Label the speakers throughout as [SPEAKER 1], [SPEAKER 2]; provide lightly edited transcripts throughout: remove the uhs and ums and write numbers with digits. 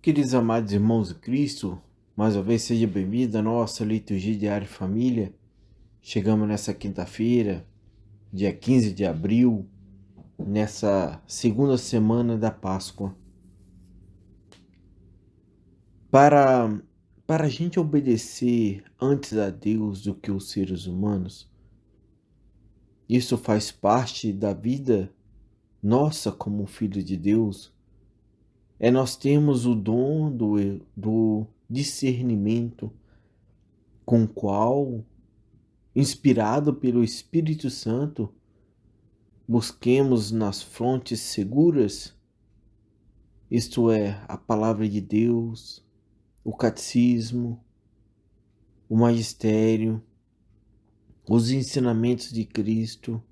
[SPEAKER 1] Queridos amados irmãos de Cristo, mais uma vez seja bem-vindo à nossa liturgia diária família. Chegamos nessa quinta-feira, dia 15 de abril, nessa segunda semana da Páscoa. Para a gente obedecer antes a Deus do que os seres humanos, isso faz parte da vida nossa como filho de Deus. Nós temos o dom do discernimento, com o qual, inspirado pelo Espírito Santo, busquemos nas fontes seguras, isto é, a palavra de Deus, o catecismo, o magistério, os ensinamentos de Cristo,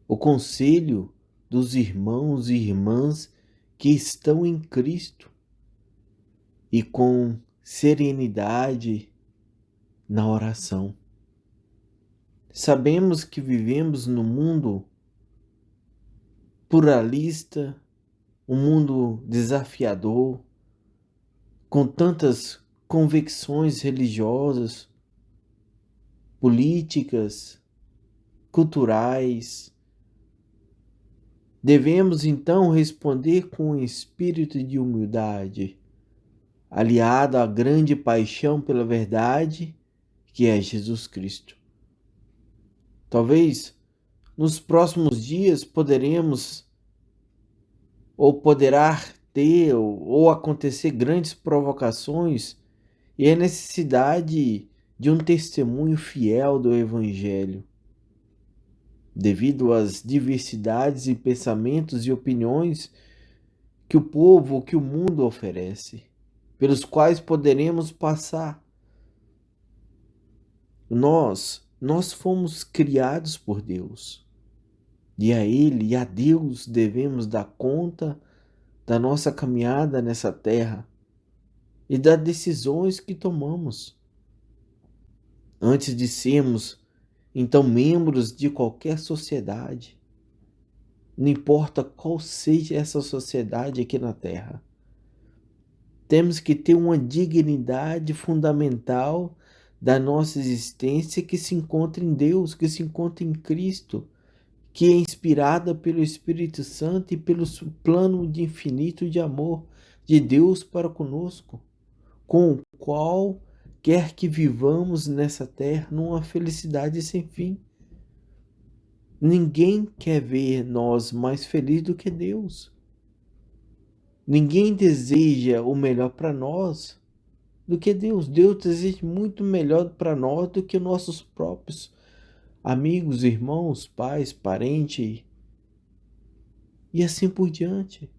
[SPEAKER 1] o conselho dos irmãos e irmãs que estão em Cristo, e com serenidade na oração. Sabemos que vivemos num mundo pluralista, um mundo desafiador, com tantas convicções religiosas, políticas, culturais. Devemos então responder com um espírito de humildade, aliado à grande paixão pela verdade, que é Jesus Cristo. Talvez nos próximos dias poderá ter ou acontecer grandes provocações e a necessidade de um testemunho fiel do Evangelho, devido às diversidades e pensamentos e opiniões que o povo, que o mundo oferece, pelos quais poderemos passar. Nós fomos criados por Deus, e a Ele e a Deus devemos dar conta da nossa caminhada nessa terra e das decisões que tomamos. Antes de sermos, então, membros de qualquer sociedade, não importa qual seja essa sociedade aqui na terra, temos que ter uma dignidade fundamental da nossa existência que se encontra em Deus, que se encontra em Cristo, que é inspirada pelo Espírito Santo e pelo plano de infinito de amor de Deus para conosco, com o qual quer que vivamos nessa terra numa felicidade sem fim. Ninguém quer ver nós mais felizes do que Deus. Ninguém deseja o melhor para nós do que Deus. Deus deseja muito melhor para nós do que nossos próprios amigos, irmãos, pais, parentes e assim por diante.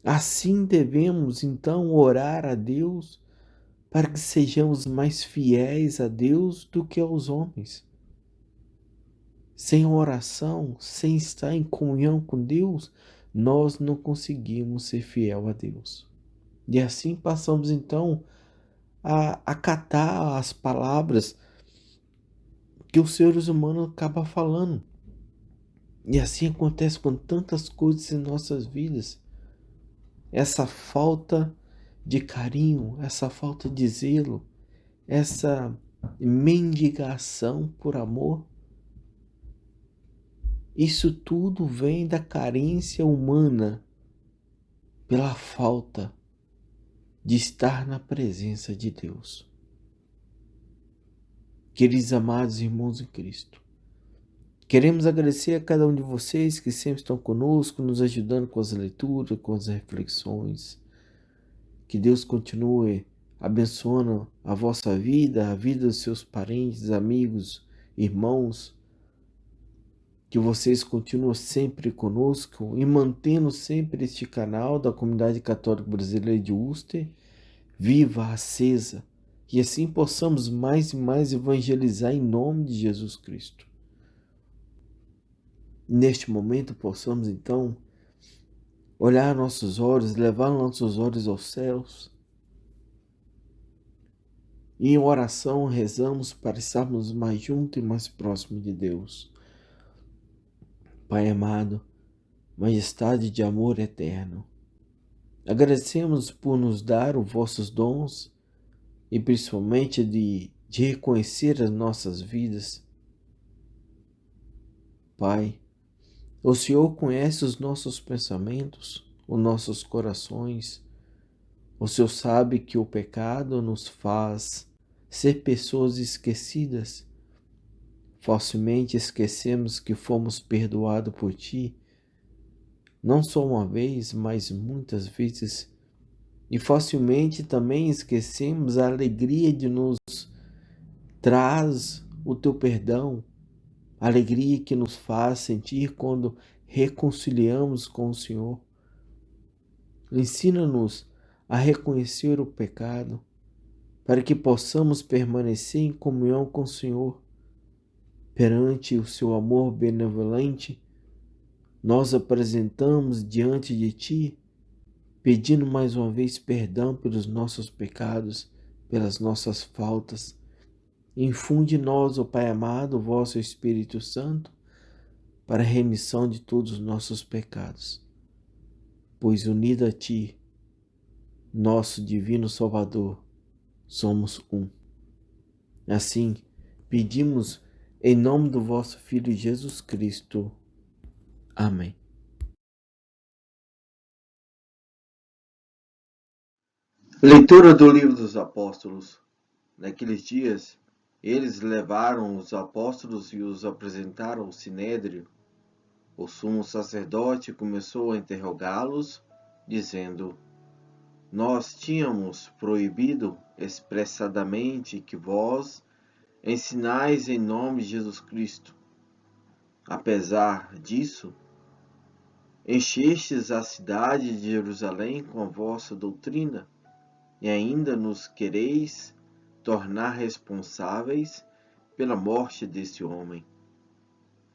[SPEAKER 1] Assim devemos então orar a Deus para que sejamos mais fiéis a Deus do que aos homens. Sem oração, sem estar em comunhão com Deus, nós não conseguimos ser fiel a Deus. E assim passamos então a acatar as palavras que os seres humanos acabam falando. E assim acontece com tantas coisas em nossas vidas. Essa falta de carinho, essa falta de zelo, essa mendigação por amor, isso tudo vem da carência humana, pela falta de estar na presença de Deus. Queridos amados irmãos em Cristo, queremos agradecer a cada um de vocês que sempre estão conosco, nos ajudando com as leituras, com as reflexões. Que Deus continue abençoando a vossa vida, a vida dos seus parentes, amigos, irmãos. Que vocês continuem sempre conosco e mantendo sempre este canal da Comunidade Católica Brasileira de Uster viva, acesa, e assim possamos mais e mais evangelizar em nome de Jesus Cristo. Neste momento possamos então olhar nossos olhos, levar nossos olhos aos céus. E em oração rezamos para estarmos mais juntos e mais próximos de Deus. Pai amado, majestade de amor eterno, Agradecemos por nos dar os vossos dons e principalmente de reconhecer as nossas vidas. Pai, o Senhor conhece os nossos pensamentos, os nossos corações. O Senhor sabe que o pecado nos faz ser pessoas esquecidas. Facilmente esquecemos que fomos perdoados por Ti, não só uma vez, mas muitas vezes. E facilmente também esquecemos a alegria de nos traz o Teu perdão, a alegria que nos faz sentir quando reconciliamos com o Senhor. Ensina-nos a reconhecer o pecado, para que possamos permanecer em comunhão com o Senhor. Perante o seu amor benevolente, nós apresentamos diante de Ti, pedindo mais uma vez perdão pelos nossos pecados, pelas nossas faltas. Infunde em nós, ó Pai amado, o vosso Espírito Santo, para a remissão de todos os nossos pecados. Pois unido a Ti, nosso divino Salvador, somos um. Assim, pedimos em nome do vosso Filho Jesus Cristo. Amém. Leitura do Livro dos Apóstolos. Naqueles dias, eles levaram os apóstolos e os apresentaram ao Sinédrio. O sumo sacerdote começou a interrogá-los, dizendo: Nós tínhamos proibido expressadamente que vós ensinais em nome de Jesus Cristo. Apesar disso, enchestes a cidade de Jerusalém com a vossa doutrina, e ainda nos quereis tornar responsáveis pela morte desse homem.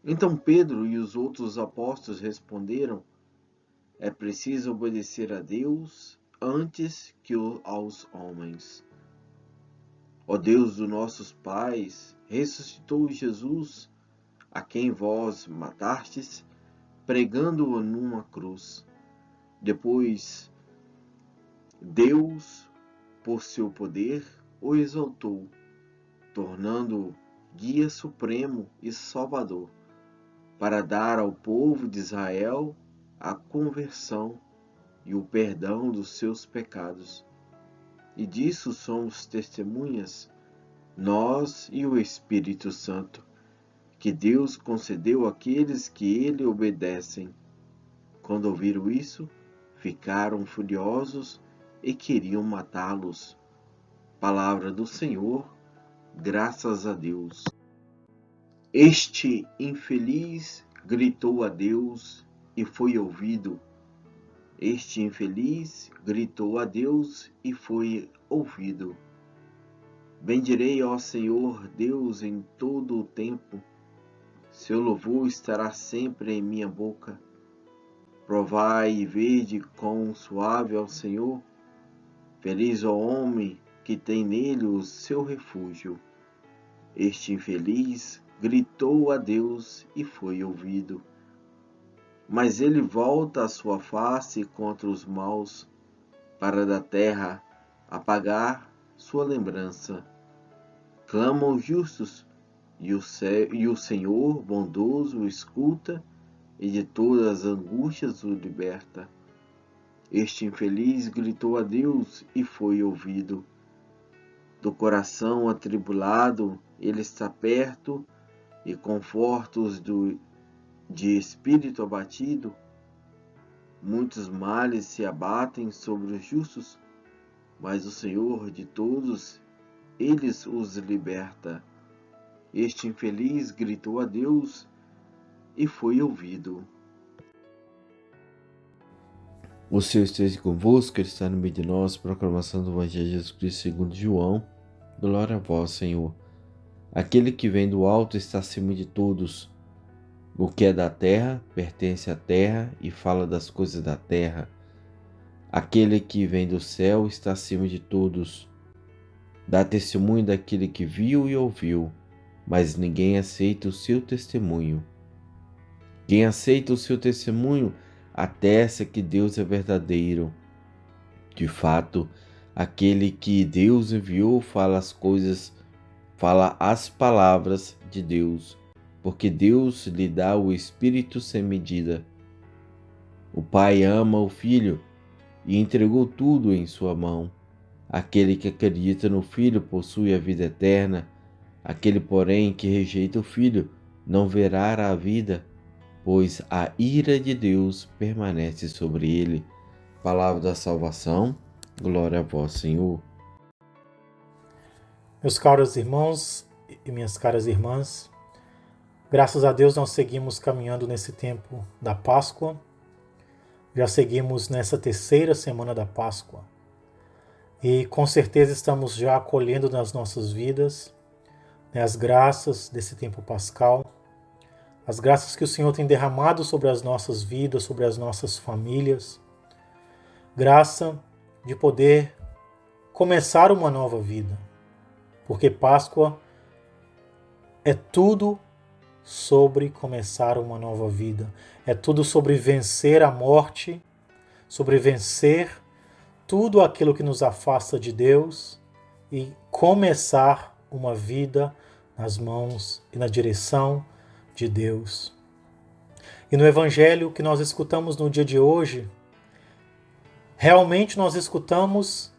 [SPEAKER 1] Então Pedro e os outros apóstolos responderam: É preciso obedecer a Deus antes que aos homens. Ó Deus dos nossos pais, ressuscitou Jesus, a quem vós matastes, pregando-o numa cruz. Depois, Deus, por seu poder, o exaltou, tornando-o guia supremo e salvador, para dar ao povo de Israel a conversão e o perdão dos seus pecados. E disso somos testemunhas, nós e o Espírito Santo, que Deus concedeu àqueles que ele obedecem. Quando ouviram isso, ficaram furiosos e queriam matá-los. Palavra do Senhor, graças a Deus. Este infeliz gritou a Deus e foi ouvido. Este infeliz gritou a Deus e foi ouvido. Bendirei ao Senhor Deus em todo o tempo. Seu louvor estará sempre em minha boca. Provai e vede quão suave é o Senhor. Feliz o homem que tem nele o seu refúgio. Este infeliz gritou a Deus e foi ouvido. Mas ele volta a sua face contra os maus, para da terra apagar sua lembrança. Clamam os justos, e o Senhor bondoso o escuta, e de todas as angústias o liberta. Este infeliz gritou a Deus e foi ouvido. Do coração atribulado, ele está perto e conforta os de espírito abatido. Muitos males se abatem sobre os justos, mas o Senhor de todos, eles os liberta. Este infeliz gritou a Deus e foi ouvido. O Senhor esteja convosco, Ele está no meio de nós. Proclamação do Evangelho de Jesus Cristo segundo João. Glória a vós, Senhor. Aquele que vem do alto está acima de todos. O que é da terra pertence à terra e fala das coisas da terra. Aquele que vem do céu está acima de todos. Dá testemunho daquele que viu e ouviu, mas ninguém aceita o seu testemunho. Quem aceita o seu testemunho atesta que Deus é verdadeiro, De fato, aquele que Deus enviou fala as palavras de Deus, porque Deus lhe dá o Espírito sem medida. O Pai ama o Filho e entregou tudo em sua mão. Aquele que acredita no Filho possui a vida eterna. Aquele, porém, que rejeita o Filho não verá a vida, pois a ira de Deus permanece sobre ele. Palavra da salvação, glória a vós, Senhor.
[SPEAKER 2] Meus caros irmãos e minhas caras irmãs, graças a Deus nós seguimos caminhando nesse tempo da Páscoa. Já seguimos nessa terceira semana da Páscoa. E com certeza estamos já acolhendo nas nossas vidas, as graças desse tempo pascal, as graças que o Senhor tem derramado sobre as nossas vidas, sobre as nossas famílias. Graça de poder começar uma nova vida. Porque Páscoa é tudo sobre começar uma nova vida. É tudo sobre vencer a morte, sobre vencer tudo aquilo que nos afasta de Deus e começar uma vida nas mãos e na direção de Deus. E no Evangelho que nós escutamos no dia de hoje, realmente nós escutamos,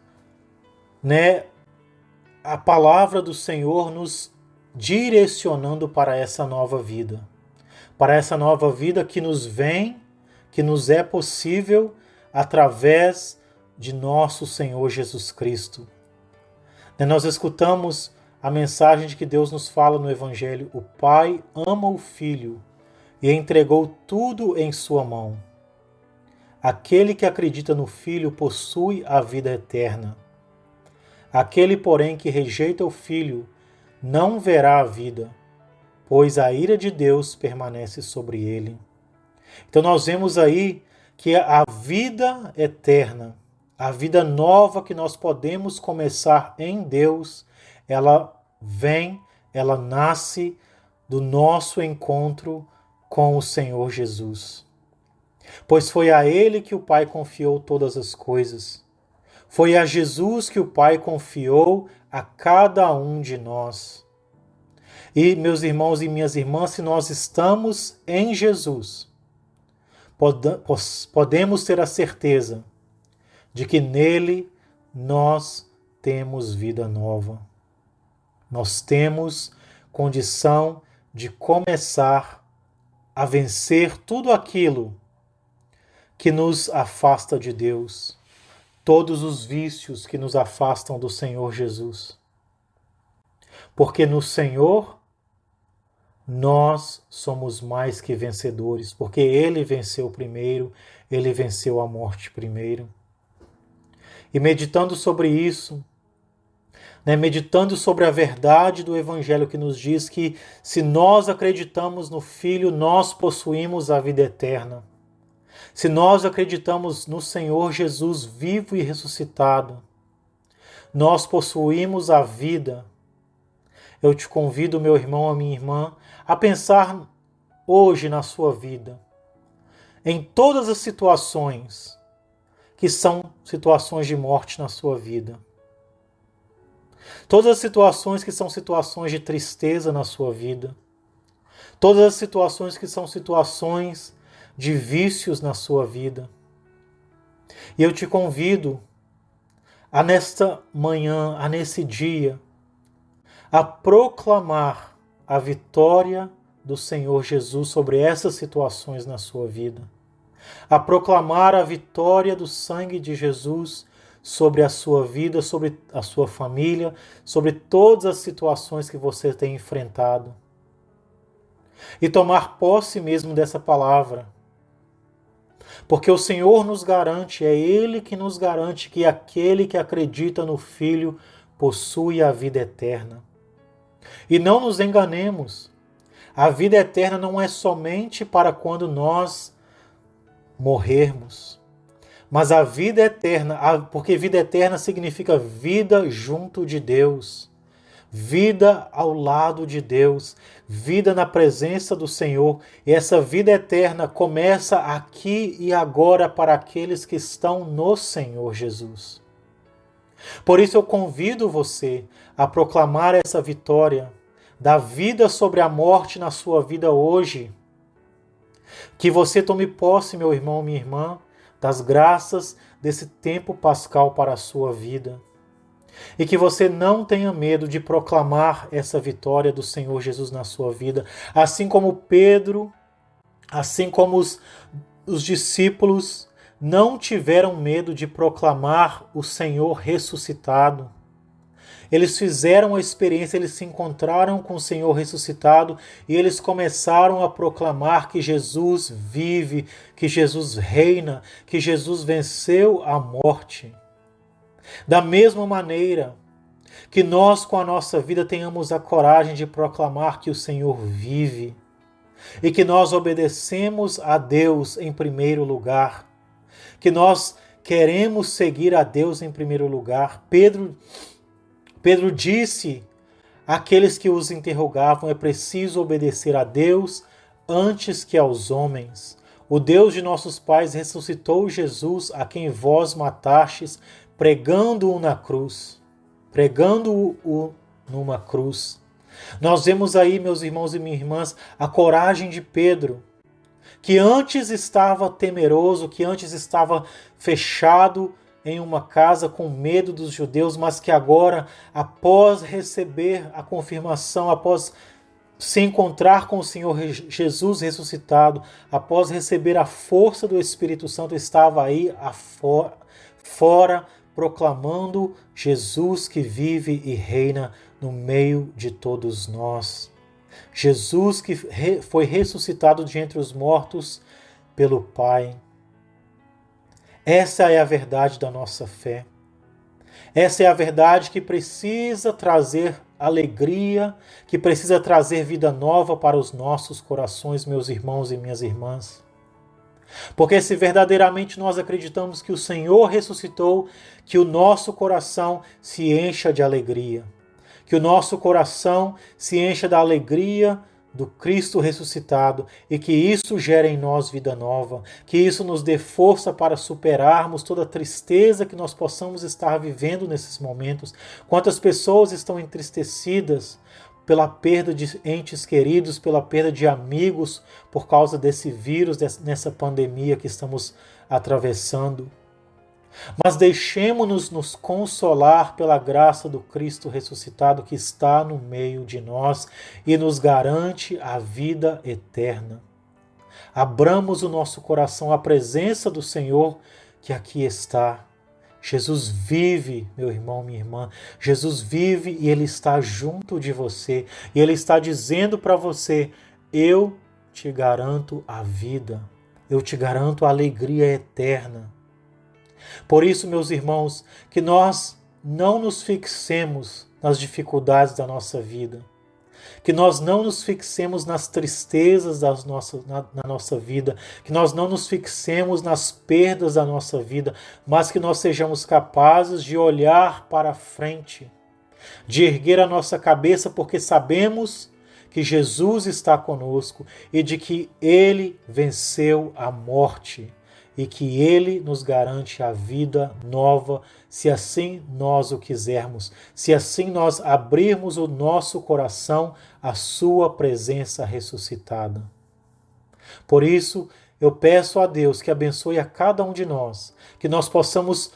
[SPEAKER 2] a palavra do Senhor nos direcionando para essa nova vida. Para essa nova vida que nos vem, que nos é possível através de nosso Senhor Jesus Cristo. Nós escutamos a mensagem de que Deus nos fala no Evangelho: o Pai ama o Filho e entregou tudo em sua mão. Aquele que acredita no Filho possui a vida eterna. Aquele, porém, que rejeita o Filho não verá a vida, pois a ira de Deus permanece sobre ele. Então nós vemos aí que a vida eterna, a vida nova que nós podemos começar em Deus, ela vem, ela nasce do nosso encontro com o Senhor Jesus. Pois foi a Ele que o Pai confiou todas as coisas. Foi a Jesus que o Pai confiou a cada um de nós. E, meus irmãos e minhas irmãs, se nós estamos em Jesus, podemos ter a certeza de que nele nós temos vida nova. Nós temos condição de começar a vencer tudo aquilo que nos afasta de Deus, todos os vícios que nos afastam do Senhor Jesus. Porque no Senhor nós somos mais que vencedores, porque Ele venceu primeiro, Ele venceu a morte primeiro. E meditando sobre isso, meditando sobre a verdade do Evangelho que nos diz que se nós acreditamos no Filho, nós possuímos a vida eterna. Se nós acreditamos no Senhor Jesus vivo e ressuscitado, nós possuímos a vida. Eu te convido, meu irmão, a minha irmã, a pensar hoje na sua vida, em todas as situações que são situações de morte na sua vida. Todas as situações que são situações de tristeza na sua vida. Todas as situações que são situações de vícios na sua vida. E eu te convido a nesta manhã, a nesse dia, a proclamar a vitória do Senhor Jesus sobre essas situações na sua vida. A proclamar a vitória do sangue de Jesus sobre a sua vida, sobre a sua família, sobre todas as situações que você tem enfrentado. E tomar posse mesmo dessa palavra. Porque o Senhor nos garante, é Ele que nos garante que aquele que acredita no Filho possui a vida eterna. E não nos enganemos, a vida eterna não é somente para quando nós morrermos, mas a vida eterna, porque vida eterna significa vida junto de Deus, vida ao lado de Deus, vida na presença do Senhor. E essa vida eterna começa aqui e agora para aqueles que estão no Senhor Jesus. Por isso eu convido você a proclamar essa vitória da vida sobre a morte na sua vida hoje. Que você tome posse, meu irmão, minha irmã, das graças desse tempo pascal para a sua vida. E que você não tenha medo de proclamar essa vitória do Senhor Jesus na sua vida, assim como Pedro, assim como os discípulos não tiveram medo de proclamar o Senhor ressuscitado. Eles fizeram a experiência, eles se encontraram com o Senhor ressuscitado e eles começaram a proclamar que Jesus vive, que Jesus reina, que Jesus venceu a morte. Da mesma maneira que nós com a nossa vida tenhamos a coragem de proclamar que o Senhor vive e que nós obedecemos a Deus em primeiro lugar, que nós queremos seguir a Deus em primeiro lugar. Pedro disse àqueles que os interrogavam: é preciso obedecer a Deus antes que aos homens. O Deus de nossos pais ressuscitou Jesus, a quem vós matastes, pregando-o na cruz. Pregando-o numa cruz. Nós vemos aí, meus irmãos e minhas irmãs, a coragem de Pedro, que antes estava temeroso, que antes estava fechado em uma casa com medo dos judeus, mas que agora, após receber a confirmação, após se encontrar com o Senhor Jesus ressuscitado, após receber a força do Espírito Santo, estava aí fora proclamando Jesus que vive e reina no meio de todos nós. Jesus que foi ressuscitado de entre os mortos pelo Pai. Essa é a verdade da nossa fé. Essa é a verdade que precisa trazer alegria, que precisa trazer vida nova para os nossos corações, meus irmãos e minhas irmãs. Porque se verdadeiramente nós acreditamos que o Senhor ressuscitou, que o nosso coração se encha de alegria. Que o nosso coração se encha da alegria do Cristo ressuscitado e que isso gere em nós vida nova, que isso nos dê força para superarmos toda a tristeza que nós possamos estar vivendo nesses momentos. Quantas pessoas estão entristecidas pela perda de entes queridos, pela perda de amigos por causa desse vírus, nessa pandemia que estamos atravessando. Mas deixemo-nos nos consolar pela graça do Cristo ressuscitado que está no meio de nós e nos garante a vida eterna. Abramos o nosso coração à presença do Senhor que aqui está. Jesus vive, meu irmão, minha irmã. Jesus vive e Ele está junto de você. E Ele está dizendo para você: eu te garanto a vida. Eu te garanto a alegria eterna. Por isso, meus irmãos, que nós não nos fixemos nas dificuldades da nossa vida, que nós não nos fixemos nas tristezas na nossa vida, que nós não nos fixemos nas perdas da nossa vida, mas que nós sejamos capazes de olhar para frente, de erguer a nossa cabeça, porque sabemos que Jesus está conosco e de que Ele venceu a morte. E que Ele nos garante a vida nova, se assim nós o quisermos, se assim nós abrirmos o nosso coração à Sua presença ressuscitada. Por isso, eu peço a Deus que abençoe a cada um de nós, que nós possamos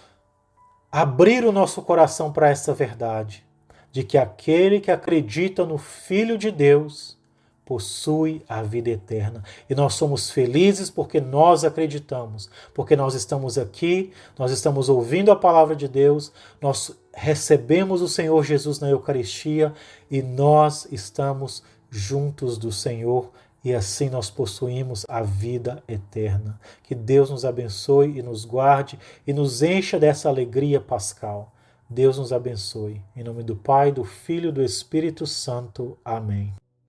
[SPEAKER 2] abrir o nosso coração para essa verdade, de que aquele que acredita no Filho de Deus possui a vida eterna. E nós somos felizes porque nós acreditamos, porque nós estamos aqui, nós estamos ouvindo a palavra de Deus, nós recebemos o Senhor Jesus na Eucaristia e nós estamos juntos do Senhor e assim nós possuímos a vida eterna. Que Deus nos abençoe e nos guarde e nos encha dessa alegria pascal. Deus nos abençoe. Em nome do Pai, do Filho e do Espírito Santo. Amém.